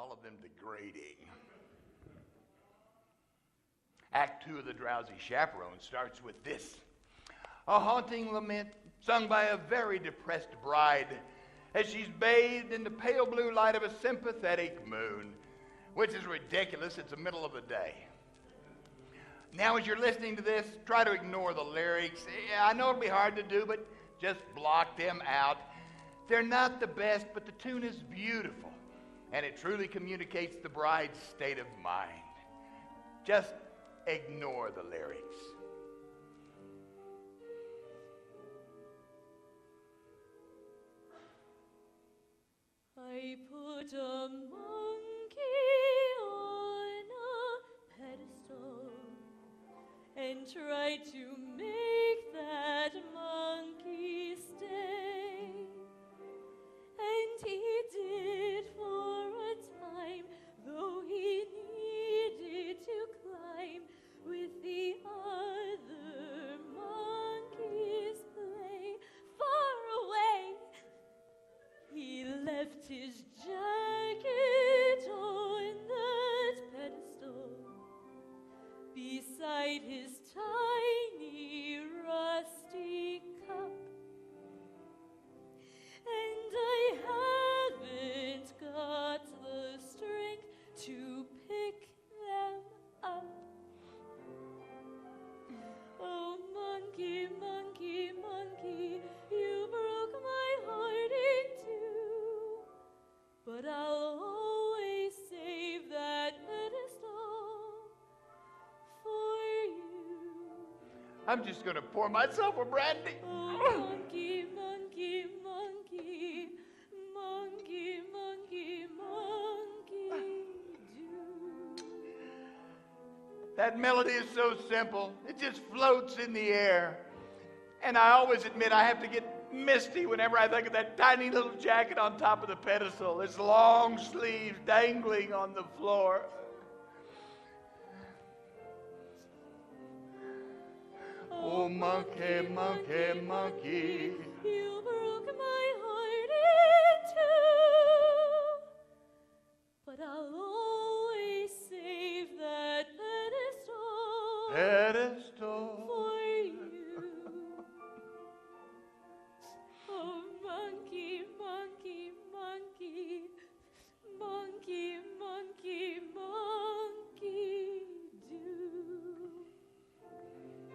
all of them degrading. Act 2 of the Drowsy Chaperone starts with this. A haunting lament sung by a very depressed bride as she's bathed in the pale blue light of a sympathetic moon, which is ridiculous. It's the middle of the day. Now, as you're listening to this, try to ignore the lyrics. Yeah, I know it'll be hard to do, but just block them out. They're not the best, but the tune is beautiful, and it truly communicates the bride's state of mind. Just ignore the lyrics. I put a monkey on a pedestal and tried to make that monkey stay. And he did for a time, though he needed to climb with the other monkeys play. Far away, he left his jacket on that pedestal beside his tiny rusty cup. And I haven't got the strength to pick them up. Oh, monkey, monkey, monkey, you broke my heart in two. But I'll always save that pedestal for you. I'm just going to pour myself a brandy. Oh, monkey, monkey, monkey, monkey, monkey, monkey, do. That melody is so simple. It just floats in the air. And I always admit I have to get misty whenever I think of that tiny little jacket on top of the pedestal, its long sleeves dangling on the floor. Oh, monkey, monkey, monkey, you broke my heart in two. But I'll always save that pedestal for you. Oh, monkey, monkey, monkey, monkey, monkey, monkey, do.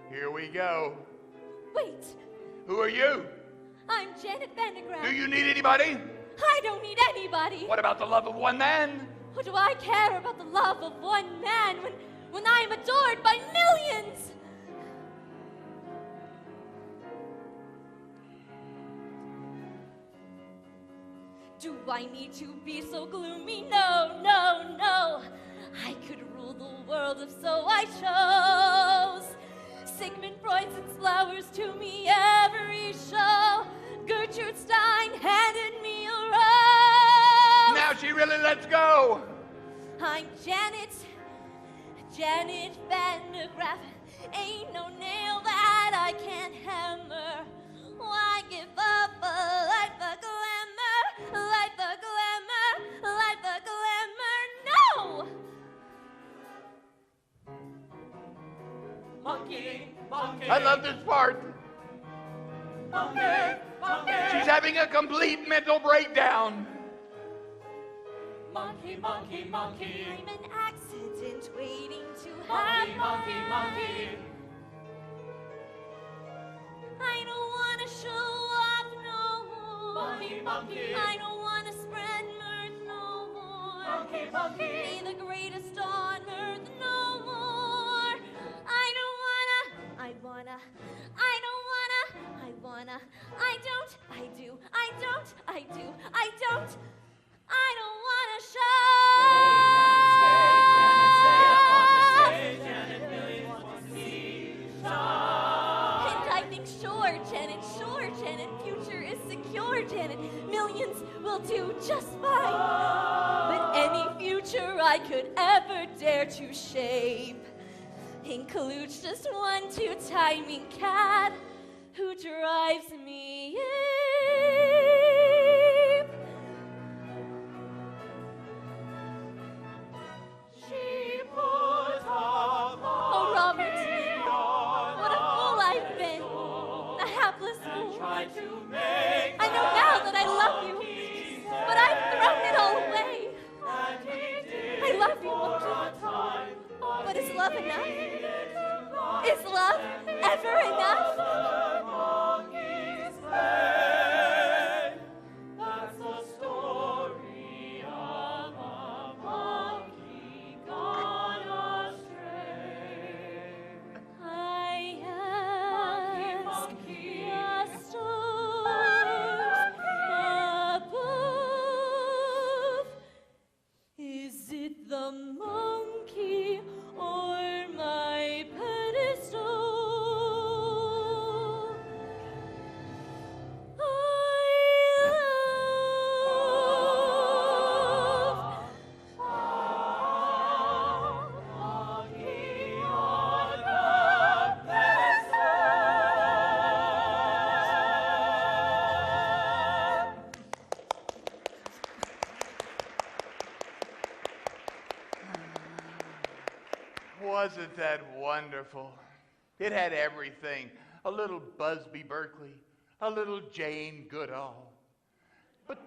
Here we go. Wait, Who are you? I'm Janet Vandegraff. Do you need anybody? I don't need anybody. What about the love of one man? What do I care about the love of one man when I am adored by millions? Do I need to be so gloomy? No, no, no. I could rule the world if so I chose. Sigmund Freud sends flowers to me every show. Gertrude Stein handed me a rose. Now she really lets go. I'm Janet Vandegraff. Ain't no nail that I can't hammer. Why give up a life of glamour? Life of glamour, life of glamour, no! Monkey, monkey. I love this part. Monkey, monkey. She's having a complete mental breakdown. Monkey, monkey, monkey. I'm an accident waiting to Monkey, happen. monkey, monkey. I don't want to show off no more. Monkey, monkey. I don't want to spread mirth no more. Monkey, monkey. Be the greatest on earth no more. I don't wanna, I wanna, I don't wanna, I wanna, I don't, I do, I don't, I do, I don't, I don't wanna show. Janet, millions want to see. And I think sure, Janet, future is secure, Janet. Millions will do just fine. But any future I could ever dare to shape includes just one two-timing cat who drives me ape. never enough? Monkeys play. That's the story of a monkey gone astray. I ask Monkey, the stars above, is it the monkey or my pedestal? I love monkey on the Wasn't that wonderful? It had everything. A little Busby Berkeley, a little Jane Goodall. But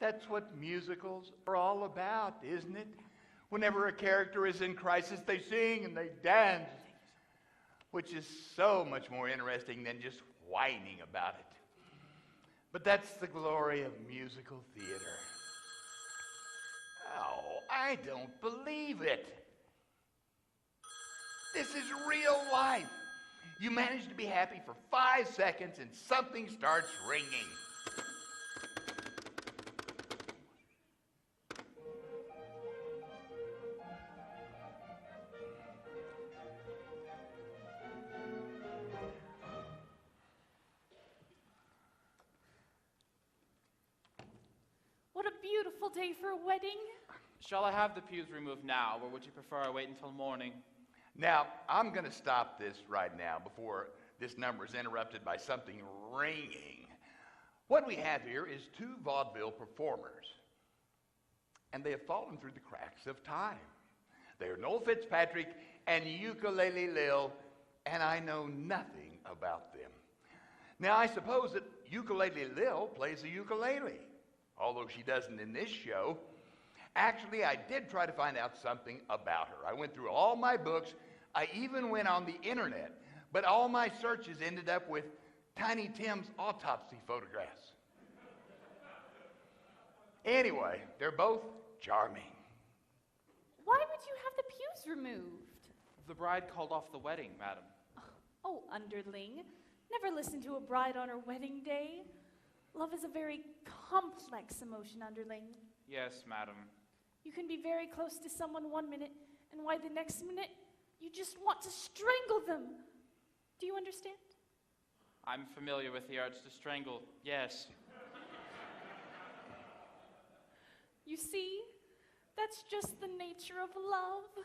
that's what musicals are all about, isn't it? Whenever a character is in crisis, they sing and they dance, which is so much more interesting than just whining about it. But that's the glory of musical theater. Oh, I don't believe it. This is real life. You manage to be happy for 5 seconds and something starts ringing. What a beautiful day for a wedding. Shall I have the pews removed now, or would you prefer I wait until morning? Now, I'm going to stop this right now before this number is interrupted by something ringing. What we have here is 2 vaudeville performers, and they have fallen through the cracks of time. They are Noel Fitzpatrick and Ukulele Lil, and I know nothing about them. Now, I suppose that Ukulele Lil plays the ukulele, although she doesn't in this show. Actually, I did try to find out something about her. I went through all my books. I even went on the internet, but all my searches ended up with Tiny Tim's autopsy photographs. Anyway, they're both charming. Why would you have the pews removed? The bride called off the wedding, madam. Oh, underling. Never listen to a bride on her wedding day. Love is a very complex emotion, underling. Yes, madam. You can be very close to someone one minute, and why the next minute you just want to strangle them. Do you understand? I'm familiar with the arts to strangle, yes. You see, that's just the nature of love.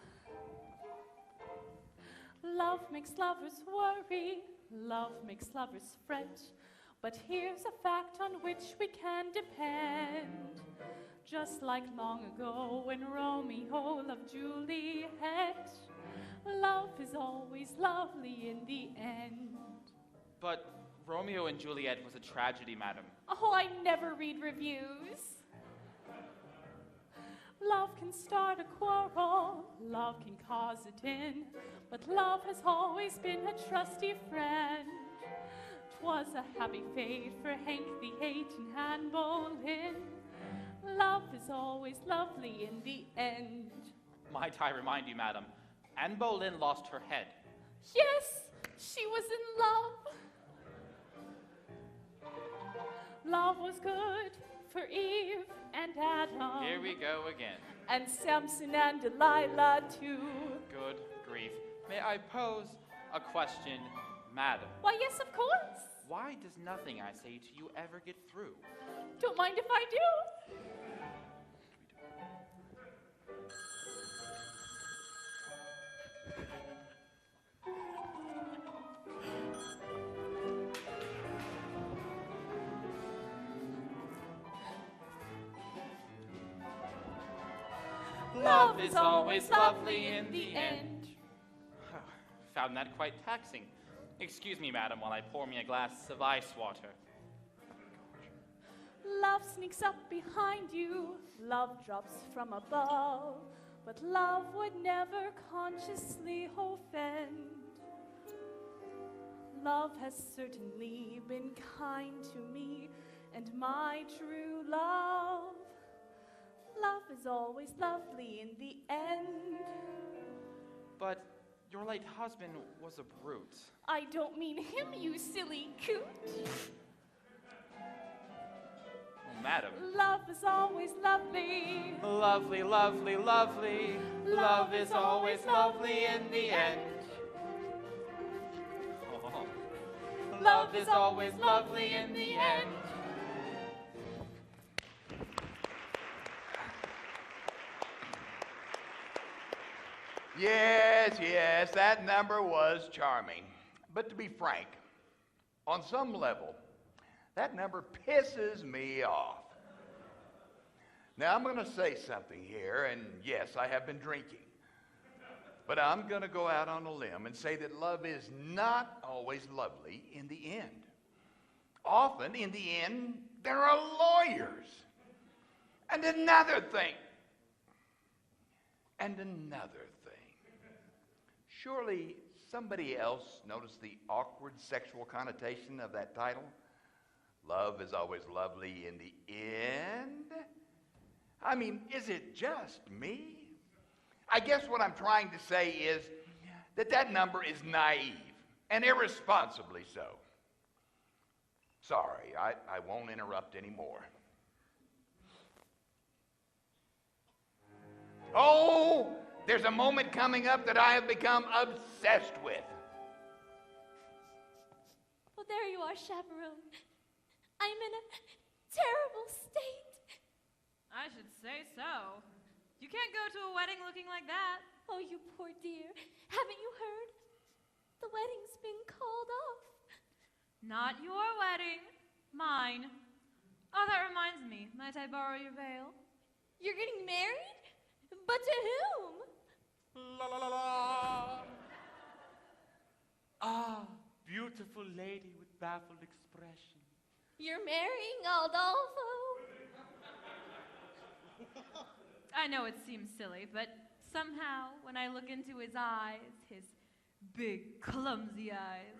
Love makes lovers worry, love makes lovers fret. But here's a fact on which we can depend. Just like long ago when Romeo loved Juliet, love is always lovely in the end. But Romeo and Juliet was a tragedy, madam. Oh, I never read reviews. Love can start a quarrel, love can cause a din, but love has always been a trusty friend. 'Twas a happy fate for Hank the Eight and Anne Boleyn. Love is always lovely in the end. Might I remind you, madam, Anne Boleyn lost her head. Yes, she was in love. Love was good for Eve and Adam. Here we go again. And Samson and Delilah too. Good grief. May I pose a question, madam? Why, yes, of course. Why does nothing I say to you ever get through? Don't mind if I do. Love is always lovely in the end. Found that quite taxing. Excuse me, madam, while I pour me a glass of ice water. Love sneaks up behind you, love drops from above, but love would never consciously offend. Love has certainly been kind to me, and my true love. Love is always lovely in the end. But your late husband was a brute. I don't mean him, you silly coot. Madam. Love is always lovely. Lovely, lovely, lovely. Love is always lovely in the end. Oh. Love is always lovely in the end. Yes, that number was charming. But to be frank, on some level, that number pisses me off. Now, I'm going to say something here, and yes, I have been drinking. But I'm going to go out on a limb and say that love is not always lovely in the end. Often, in the end, there are lawyers. And another thing. And another thing. Surely somebody else noticed the awkward sexual connotation of that title? Love is always lovely in the end? I mean, is it just me? I guess what I'm trying to say is that number is naive and irresponsibly so. Sorry, I won't interrupt anymore. Oh, there's a moment coming up that I have become obsessed with. Well, there you are, Chaperone. I'm in a terrible state. I should say so. You can't go to a wedding looking like that. Oh, you poor dear. Haven't you heard? The wedding's been called off. Not your wedding. Mine. Oh, that reminds me. Might I borrow your veil? You're getting married? But to whom? La la la la. Ah, beautiful lady with baffled expression. You're marrying Aldolpoho? I know it seems silly, but somehow when I look into his eyes, his big, clumsy eyes,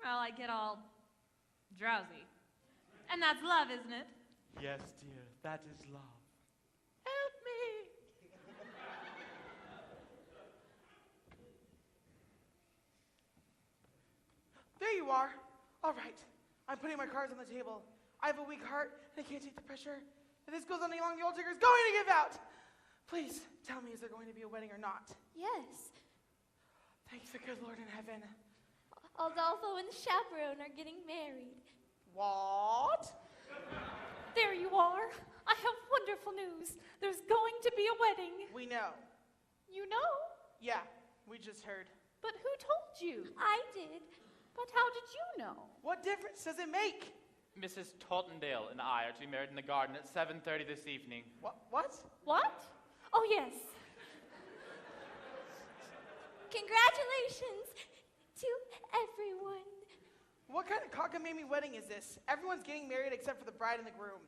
well, I get all drowsy. And that's love, isn't it? Yes, dear, that is love. Help me! There you are. All right. I'm putting my cards on the table. I have a weak heart, and I can't take the pressure. If this goes on any longer, the old jigger's going to give out. Please, tell me, is there going to be a wedding or not? Yes. Thanks the good Lord in heaven. Aldolpoho and the Chaperone are getting married. What? There you are. I have wonderful news. There's going to be a wedding. We know. You know? Yeah, we just heard. But who told you? I did. But how did you know? What difference does it make? Mrs. Tottendale and I are to be married in the garden at 7:30 this evening. What? What? Oh, yes. Congratulations to everyone. What kind of cockamamie wedding is this? Everyone's getting married except for the bride and the groom.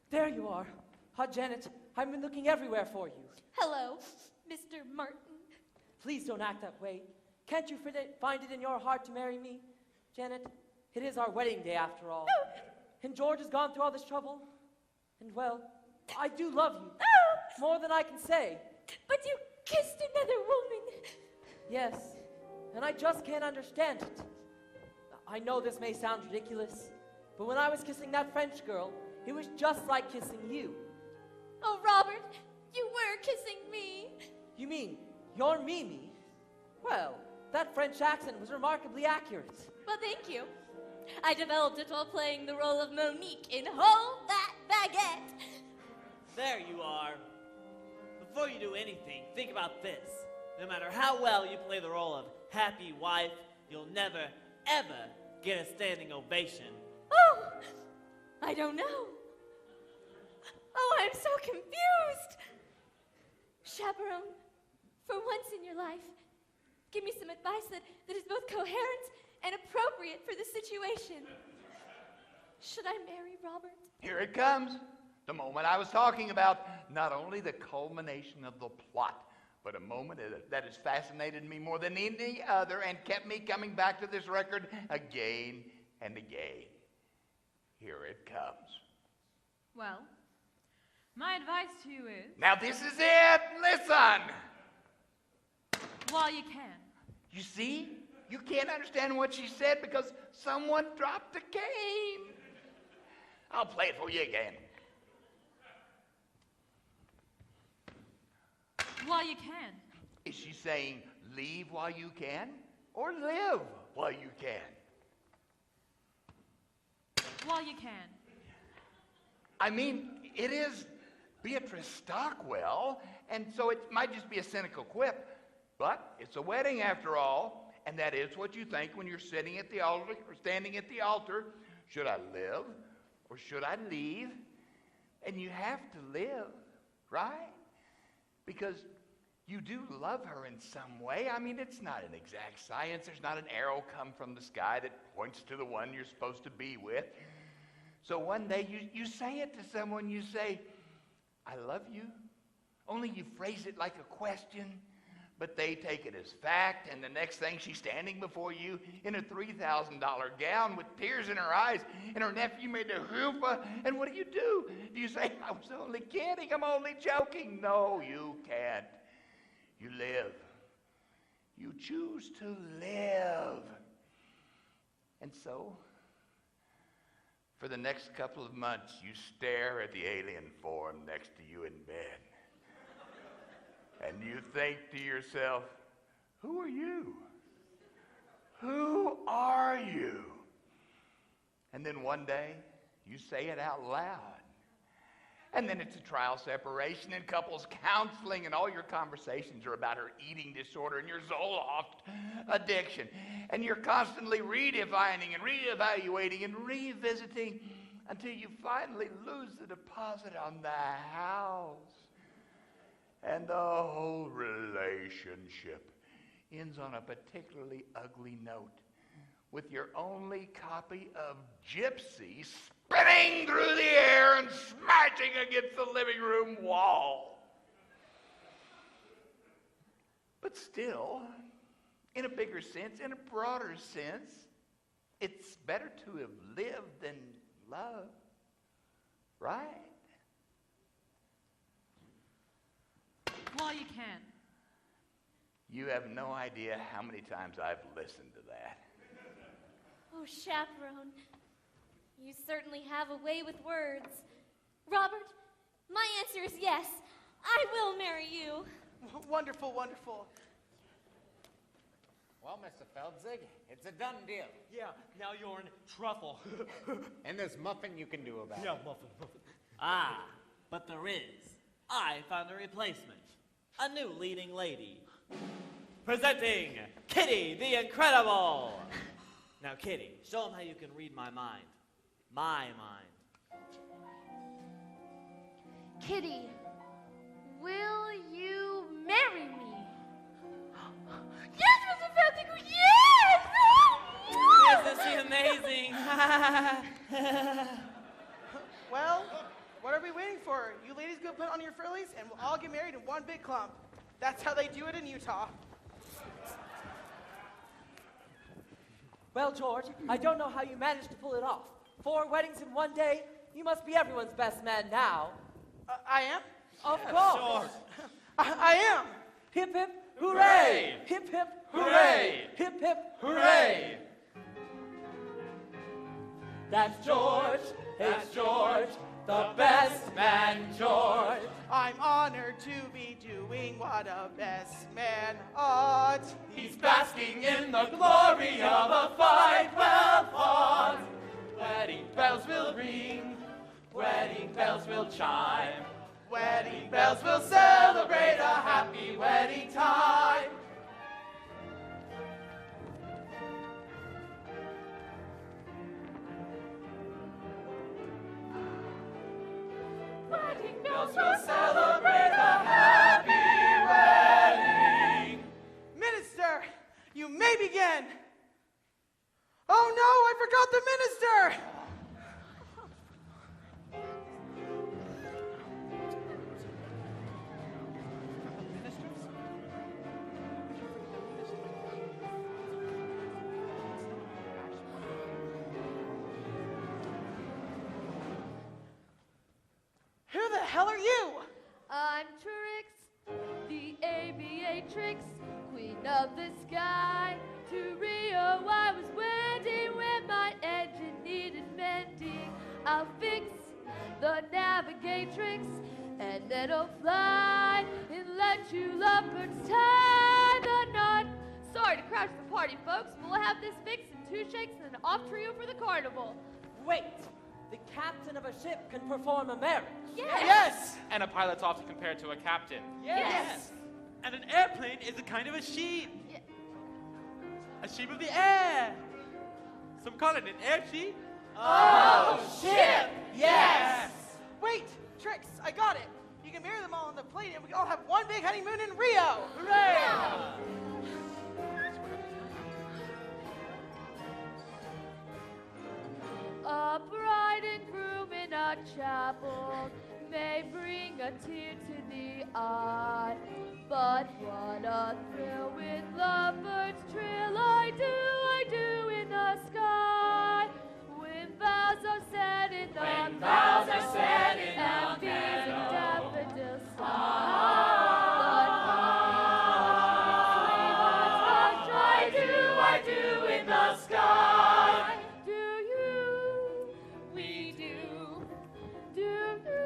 There you are. Janet, I've been looking everywhere for you. Hello, Mr. Martin. Please don't act that way. Can't you find it in your heart to marry me? Janet, it is our wedding day after all. And George has gone through all this trouble. And well, I do love you. More than I can say. But you kissed another woman. Yes, and I just can't understand it. I know this may sound ridiculous, but when I was kissing that French girl, it was just like kissing you. Oh, Robert, you were kissing me. You mean you're Mimi? Well, that French accent was remarkably accurate. Well, thank you. I developed it while playing the role of Monique in Hold That Baguette. There you are. Before you do anything, think about this. No matter how well you play the role of happy wife, you'll never, ever get a standing ovation. Oh, I don't know. Oh, I'm so confused. Chaperone, for once in your life, give me some advice that is both coherent and appropriate for the situation. Should I marry Robert? Here it comes. The moment I was talking about, not only the culmination of the plot, but a moment that has fascinated me more than any other and kept me coming back to this record again and again. Here it comes. Well, my advice to you is, Now this is it. Listen. while you can. You see? You can't understand what she said because someone dropped a cane. I'll play it for you again. While you can. Is she saying leave while you can or live while you can? While you can. I mean, it is Beatrice Stockwell, and so it might just be a cynical quip, but it's a wedding after all, and that is what you think when you're sitting at the altar or standing at the altar. Should I live or should I leave? And you have to live, right? Because you do love her in some way. I mean, it's not an exact science. There's not an arrow come from the sky that points to the one you're supposed to be with. So one day you say it to someone, you say, I love you. Only you phrase it like a question, but they take it as fact, and the next thing she's standing before you in a $3,000 gown with tears in her eyes, and her nephew made a hoofa, and what do? Do you say, I was only kidding, I'm only joking? No, you can't. You live. You choose to live. And so, for the next couple of months, you stare at the alien form next to you in bed. And you think to yourself, who are you? Who are you? And then one day, you say it out loud. And then it's a trial separation and couples counseling, and all your conversations are about her eating disorder and your Zoloft addiction. And you're constantly redefining and reevaluating and revisiting until you finally lose the deposit on the house. And the whole relationship ends on a particularly ugly note, with your only copy of Gypsy spinning through the air and smashing against the living room wall. But still, in a bigger sense, in a broader sense, it's better to have lived than loved, right? While you can. You have no idea how many times I've listened to that. Oh, Chaperone, you certainly have a way with words. Robert, my answer is yes. I will marry you. Wonderful, wonderful. Well, Mr. Feldzeig, it's a done deal. Yeah, now you're in trouble. And there's nothing you can do about it. Yeah, muffin. Ah, but there is. I found a replacement. A new leading lady. Presenting Kitty the Incredible. Now, Kitty, show them how you can read my mind. My mind. Kitty, will you marry me? Yes, Mr. Feldzeig, yes! Isn't she amazing? Well, what are we waiting for? You ladies go put on your frillies and we'll all get married in one big clump. That's how they do it in Utah. Well, George, I don't know how you managed to pull it off. 4 weddings in one day? You must be everyone's best man now. I am? Of course. Sure. I am. Hip, hip, hooray! Hip, hip, hooray! Hip, hip, hooray! That's George, it's George, the best man, George. I'm honored to be doing what a best man ought. He's basking in the glory of a fight well fought. Wedding bells will ring, wedding bells will chime. Wedding bells will celebrate a happy wedding time. Wedding bells will celebrate a happy wedding. Minister, you may begin. Oh no, I forgot the minister. hell are you? I'm Trix, the Aviatrix, queen of the sky. To Rio I was waiting when my engine needed mending. I'll fix the Navigatrix, and then I'll fly and let you lovebirds tie the knot. Sorry to crash the party, folks. We'll have this fixed in 2 shakes and an off trio for the carnival. Wait, the captain of a ship can perform a marriage. Yes! And a pilot's often compared to a captain. Yes! And an airplane is a kind of a sheep. Yeah. A sheep of the air. Some call it an air sheep. Oh, ship! Yes! Wait, Trix, I got it. You can marry them all on the plane and we can all have one big honeymoon in Rio. Hooray! A bride and groom in a chapel may bring a tear to the eye, but what a thrill with lovebirds trill I do in the sky. When vows are said in the meadow, and bees and daffodils sigh, I do in the sky. Do you? We do. Do you?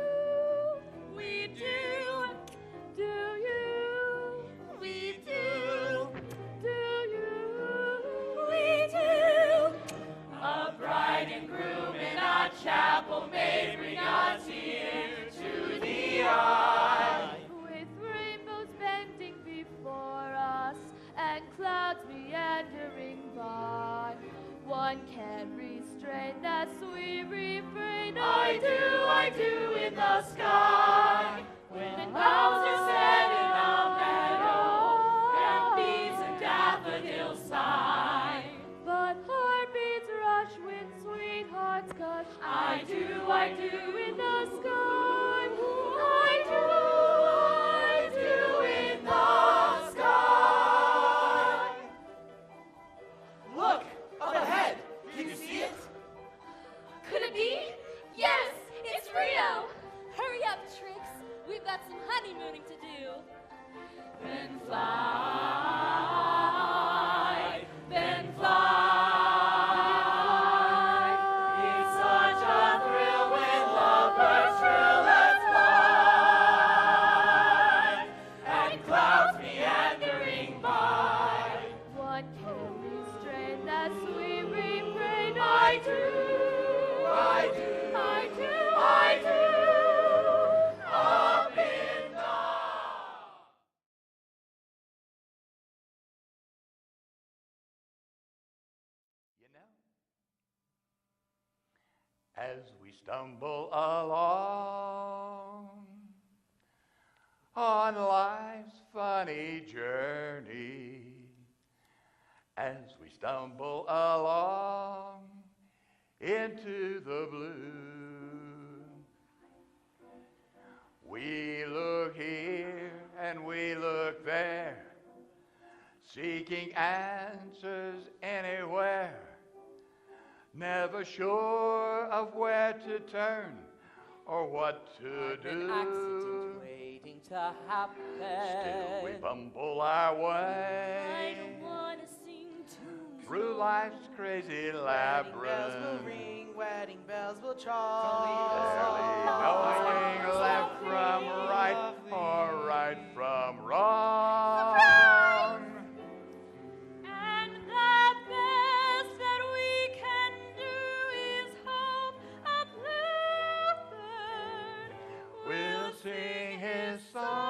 We do. Do you? We do. Do you? We do. A bride and groom in a chapel may bring a tear to the eye. With rainbows bending before us and clouds meandering by, one can't restrain that sweet refrain. I do in the sky. When vows are said in the meadow, and bees and daffodils sigh. But heartbeats rush when sweethearts gush. I do in the sky. I do in the sky. Look, up ahead. Can you see it? Could it be? Yes, it's Rio. Hurry up, Trix. We've got some honeymooning to do. Then fly, then fly. It's such a thrill when lovebirds trill. Let's fly, and clouds meandering by. One can't restrain that sweet refrain. I do. Up in the You know, as we stumble along on life's funny journey, as we stumble along into the blue, we look here and we look there, seeking answers anywhere, never sure of where to turn or what to do. An accident waiting to happen. Still we bumble our I way don't want to sing tunes. through life's crazy Wedding bells will labyrinth, ring, wedding bells will chime. barely knowing left from right or right from wrong. And the best that we can do is hope a bluebird We'll sing his song